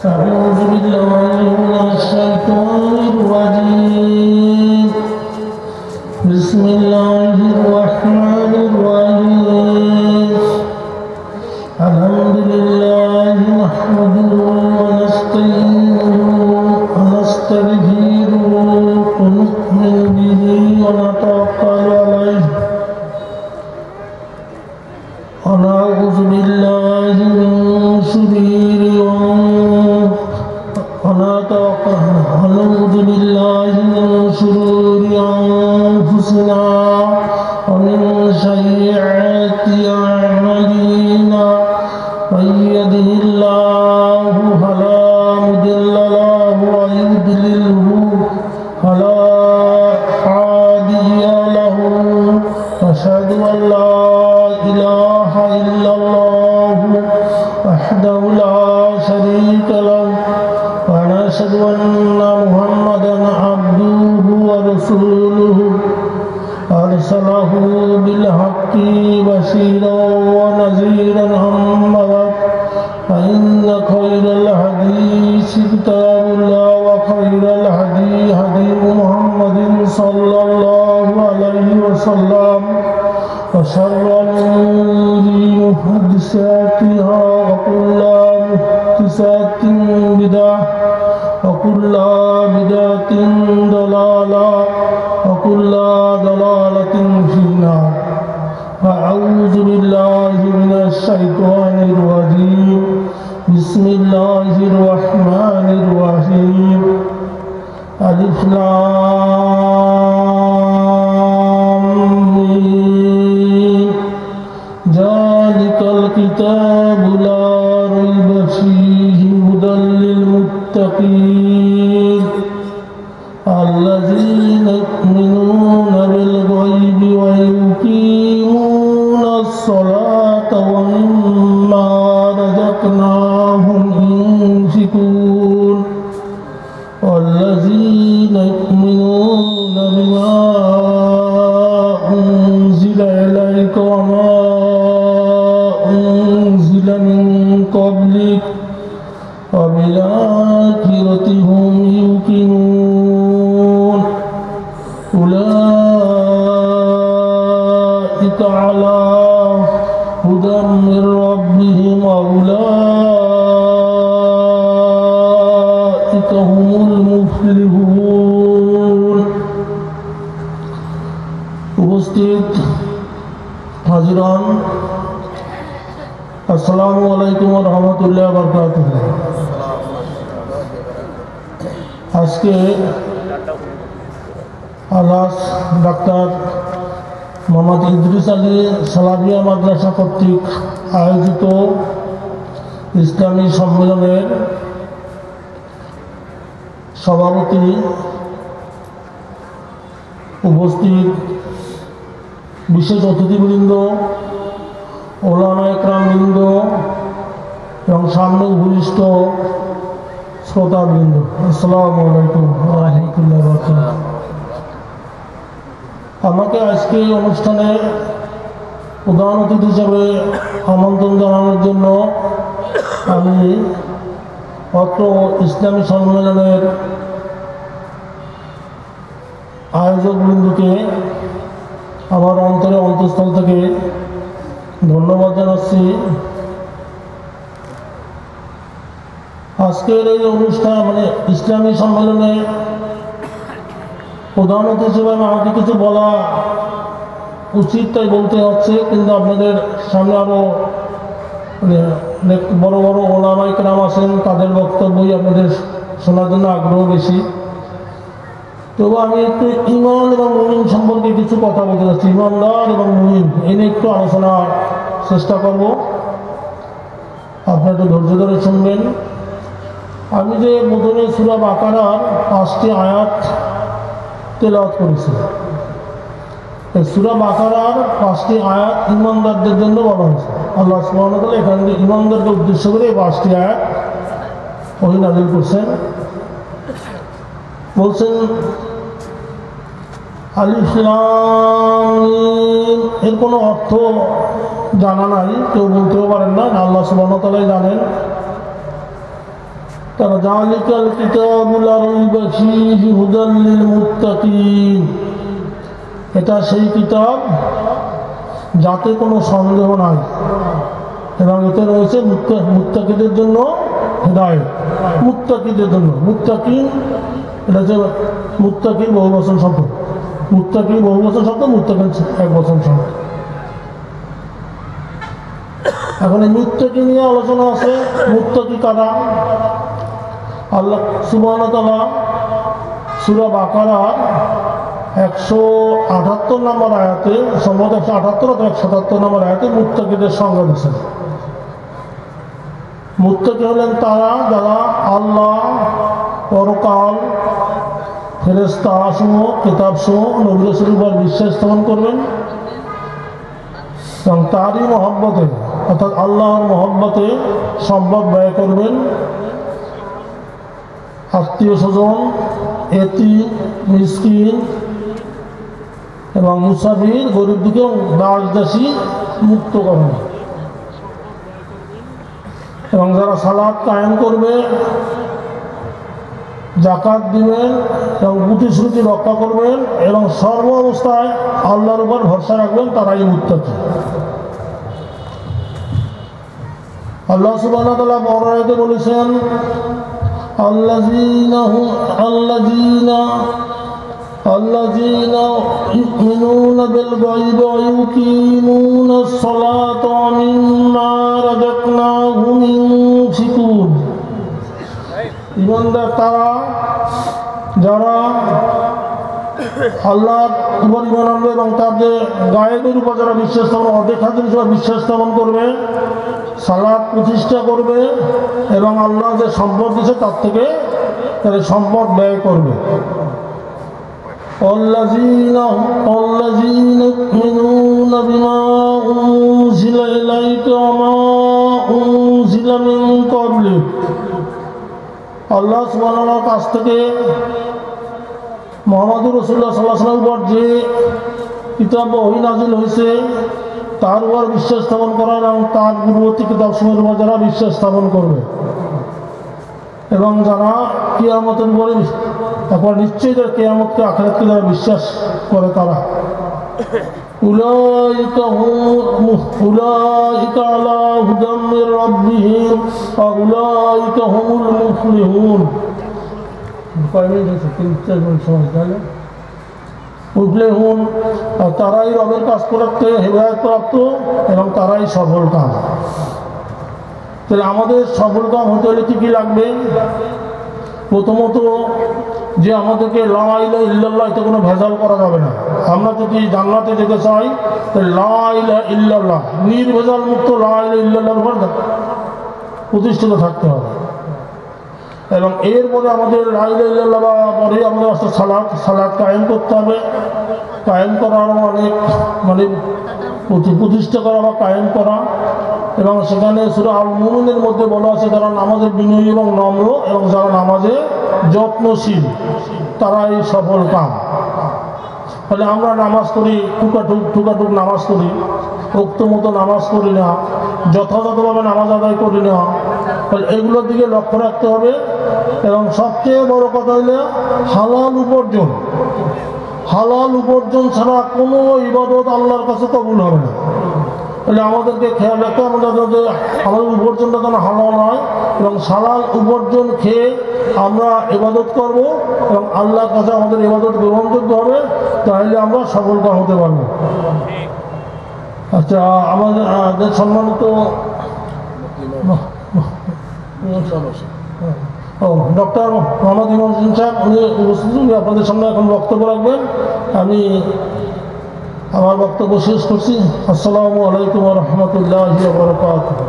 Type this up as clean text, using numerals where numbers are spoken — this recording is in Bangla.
أعوذ بالله من الشيطان الرجيم بسم الله الرحمن الرحيم الحمد لله نحمده ونستعينه ونستغفره ونؤمن به ونتوكل عليه ونعوذ بالله من شرور ونعوذ بالله من شرور أنفسنا ومن سيئات أعمالنا من يهده الله فلا مضل له ومن يضلله فلا هادي له أشهد أن لا إله إلا الله وحده لا شريك له ونشهد أن محمدا عبده ورسوله أرسله بالحق بشيرا ونذيرا أما بعد فإن خير الحديث كتاب الله وخير الهدي هدي محمد صلى الله عليه وسلم وشر الأمور محدثاتها وكل محدثات بدعة وكل بدعة ضلالة وكل ضلالة في النار أعوذ بالله من الشيطان الرجيم بسم الله الرحمن الرحيم ألف لام ميم ذلك الكتاب لا ريب فيه هدى للمتقين الذين يؤمنون بالغيب ويقيمون الصلاة ومما رزقناهم ينفقون والذين يؤمنون بما أنزل إليك وما أنزل من قبلك وبالآخرة هم يوقنون أولئك على هدى من ربهم وأولئك هم المفلحون উপস্থিত হাজিরান আসসালামু আলাইকুম ওয়া রাহমাতুল্লাহি ওয়া বারাকাতুহু। আজকে আল্লাহ ডাক্তার মোহাম্মদ ইদ্রিস আলী সালাবিয়া মাদ্রাসা কর্তৃক আয়োজিত ইসলামী সম্মেলনের সভাপতি, উপস্থিত বিশেষ অতিথিবৃন্দ, ওলামা একরামবৃন্দ এবং সামনে উপবিষ্ট শ্রোতাবৃন্দ, আসসালামু আলাইকুম ওয়া রাহমাতুল্লাহি ওয়া বারাকাতুহু। আমাকে আজকে এই অনুষ্ঠানে প্রধান অতিথি হিসেবে আমন্ত্রণ জানানোর জন্য আমি অত্র ইসলামী সম্মেলনের আয়োজকবৃন্দকে আমার অন্তঃস্থল থেকে ধন্যবাদ জানাচ্ছি। আজকের এই অনুষ্ঠান ইসলামী সম্মেলনে প্রধান অতিথি হিসেবে আমাকে কিছু বলা উচিত, তাই বলতে হচ্ছে, কিন্তু আপনাদের সামনে আরও বড় বড় ওলামা ইকরাম আছেন, তাদের বক্তব্যই আপনাদের শোনার জন্য আগ্রহ বেশি। তবু আমি একটু ঈমান এবং মুমিন সম্পর্কে কিছু কথা বলতে চাচ্ছি। ঈমানদার এবং মুমিন এই নিয়ে একটু আলোচনার চেষ্টা করব, আপনারা একটু ধৈর্য ধরে শুনবেন। আমি যে প্রথমে সূরা বাকারার 5টি আয়াত তেলাওয়াত করেছি, এই সূরা বাকারার 5টি আয়াত ঈমানদারদের জন্য বলা হয়েছে। আল্লাহ সুবহানাহু ওয়া তাআলা এখানে ঈমানদারকে উদ্দেশ্য করে এই 5টি আয়াত ওহী নাযিল করছেন। বলছেন আলিফ লাম মিম, এর কোনো অর্থ জানা নাই, কেউ বলতেও পারেন না, আল্লাহ সুবহানাহু ওয়া তাআলাই জানেন। তারা যালিকাল কিতাবু লা রাইবা ফীহি হুদাল লিল মুত্তাকিন, এটা সেই কিতাব যাতে কোনো সন্দেহ নাই এবং এতে রয়েছে মুত্তাকিদের জন্য হিদায়াত। মুত্তাকিদের জন্য, মুত্তাকিন এটা হচ্ছে মুত্তাকির বহুবচন শব্দ, মুত্তাকির বহুবচন শব্দ, মুত্তাকিন একবচন শব্দ। এখন এই মুত্তাকি নিয়ে আলোচনা আছে। মুত্তাকি কারা? আল্লাহ সুবহানাহু ওয়া তাআলা সূরা বাকারার 178 নম্বর আয়াতে, সম্ভবত 178 অথবা 177 নম্বর আয়াতে মুত্তাকিদের সংজ্ঞা দিয়েছেন। মুত্তাকি হলেন তারা যারা আল্লাহ, পরকাল, ফেরেশতা সমূহ, কিতাব সমূহ, নবী রাসূলের উপর বিশ্বাস স্থাপন করবেন এবং তারই মহব্বতে অর্থাৎ আল্লাহর মহব্বতে সম্পদ ব্যয় করবেন। আত্মীয় স্বজন, এতিম, মিসকিন এবং মুসাফির, গরিব দিকে দাস দাসী মুক্ত করবেন এবং যারা সালাত কায়েম করবে, যাকাত দিবেন এবং প্রতিশ্রুতি রক্ষা করবেন এবং সর্ব অবস্থায় আল্লাহর উপর ভরসা রাখবেন, তারাই মুত্তাকি। আল্লাহ সুবহানাহু ওয়া তাআলা বড় আয়াতে বলেছেন আল্লাযীনা ইউমিনুনা বিল গায়বি ওয়া ইউকিমুনাস সালাতা ওয়া মিম্মা রাযাকনাহুম ইউনফিকুন। ঈমানদার তারা যারা আল্লাহর উপর ঈমান আনবে এবং তাদের গায়েবের উপর যারা বিশ্বাস স্থাপন, অদেখা জিনিস বিশ্বাস স্থাপন করবে, সালাত প্রতিষ্ঠা করবে এবং আল্লাহ যে সম্পদ দিয়েছে তার থেকে তাদের সম্পদ ব্যয় করবে। الذين يؤمنون بما أنزل إليك وما أنزل من قبلك। আল্লাহ সুবহানাহু ওয়া তাআলার কাছ থেকে মুহাম্মদুর রাসূলুল্লাহ সাল্লাল্লাহু আলাইহি ওয়াসাল্লামের উপর যে কিতাব ওহী নাযিল হয়েছে তার উপর বিশ্বাস স্থাপন করা এবং তার পূর্ববর্তী কিতাবসমূহের উপর যারা বিশ্বাস স্থাপন করবে এবং যারা কিয়ামতের উপরে, তারপর নিশ্চয়ই যারা কিয়ামতকে, আখিরাতকে যারা বিশ্বাস করে তারা উলাইকা আলা হুদাম মির রাব্বিহিম ওয়া উলাইকা হুমুল মুফলিহুন। মুফলিহুন তারাই রবের কাছ থেকে হেদায়েত প্রাপ্ত এবং তারাই সফল কাম। তাহলে আমাদের সফল কাম হতে হলে কি লাগবে? প্রথমত যে আমাদেরকে লা ইলাহা ইল্লাল্লাহ, এতে কোনো ভেজাল করা যাবে না। আমরা যদি জান্নাতে যেতে চাই তাহলে লা ইলাহা ইল্লাল্লাহ, নির্ভেজাল মুক্ত লা ইলাহা ইল্লাল্লাহর উপর প্রতিষ্ঠিত থাকতে হবে এবং এরপরে আমাদের লা ইলাহা ইল্লাল্লাহ পরে আমাদের আসতে সালাত কায়েম করতে হবে। কায়েম করার মানে প্রতিষ্ঠা করা বা কায়েম করা, এবং সেখানে সূরা আল মুমিনের মধ্যে বলা আছে যারা নামাজে বিনয়ী এবং নম্র এবং যারা নামাজে যত্নশীল তারাই সফল কাম। ফলে আমরা নামাজ করি, টুকাটুক নামাজ করি, উক্ত মতো নামাজ করি না, যথাযথভাবে নামাজ আদায় করি না, ফলে এগুলোর দিকে লক্ষ্য রাখতে হবে। এবং সবচেয়ে বড় কথা হলো হালাল উপার্জন ছাড়া কোনো ইবাদত আল্লাহর কাছে কবুল হবে না। তাহলে আমাদেরকে খেয়াল রাখতে হবে আমাদের উপার্জনটা যেন হালাল হয় এবং হালাল উপার্জন খেয়ে আমরা ইবাদত করব এবং আল্লাহর কাছে আমাদের ইবাদত গ্রহণযোগ্য হবে, তাহলে আমরা সফলতা হতে পারবো। আচ্ছা, আমাদের সম্মানিত ডক্টর মোহাম্মদ ইমাম হোসেন সাহেব, উনি উপস্থিত, আপনাদের সামনে এখন বক্তব্য রাখবেন। আমি আমার বক্তব্য শেষ করছি। আসসালামু আলাইকুম ওয়া রাহমাতুল্লাহি ওয়া বারাকাতুহু।